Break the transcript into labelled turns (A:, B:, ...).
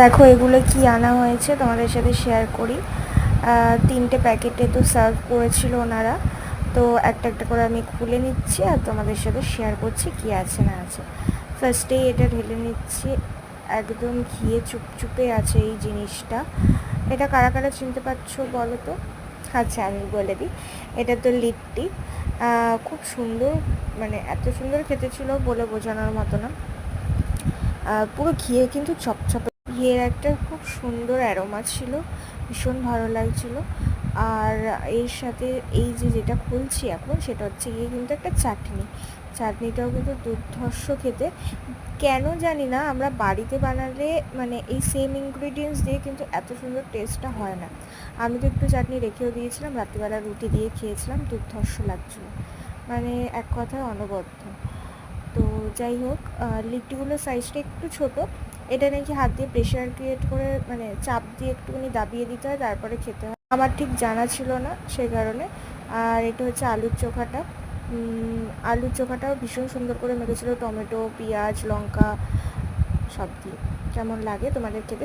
A: দেখো এগুলো কি আনা হয়েছে তোমাদের সাথে শেয়ার করি। 3টে প্যাকেটে তো সার্ভ করেছিল ওনারা, তো একটা একটা করে আমি খুলে নিচ্ছি আর তোমাদের সাথে শেয়ার করছি কি আছে না আছে। ফার্স্টেই এটা ঢেলে নিচ্ছি, একদম ঘিয়ে চুপচুপে আছে এই জিনিসটা। এটা কারা কারা চিনতে পারছো বলো তো? আচ্ছা আমি বলে দিই, এটা তো লিট্টি। খুব সুন্দর, মানে এত সুন্দর খেতে ছিল বলে বোঝানোর মতো না। পুরো ঘিয়ে কিন্তু চপচপে, ঘিয়ের একটা খুব সুন্দর অ্যারোমা ছিল, ভীষণ ভালো লাগছিল। আর এর সাথে এই যে যেটা খুলছি এখন সেটা হচ্ছে গিয়ে কিন্তু একটা চাটনি। চাটনিটাও কিন্তু দুর্ধর্ষ খেতে। কেন জানি না আমরা বাড়িতে বানালে মানে এই সেম ইনগ্রিডিয়েন্টস দিয়ে কিন্তু এত সুন্দর টেস্টটা হয় না। আমি তো একটু চাটনি রেখেও দিয়েছিলাম, রাত্রিবেলা রুটি দিয়ে খেয়েছিলাম, দুর্ধর্ষ লাগছিলো, মানে এক কথায় অনবদ্য। তো যাই হোক, লিট্টিগুলোর সাইজটা একটু ছোট। এটা নাকি হাত দিয়ে প্রেশার ক্রিয়েট করে, মানে চাপ দিয়ে একটুখানি দাবিয়ে দিতে হয়, তারপরে খেতে হয়। আমার ঠিক জানা ছিল না সেই কারণে। আর এটা হচ্ছে আলুর চোখাটা। আলুর চোখাটাও ভীষণ সুন্দর করে মেখেছিল, টমেটো, পেঁয়াজ, লঙ্কা সব দিয়ে। কেমন লাগে তোমাদের খেতে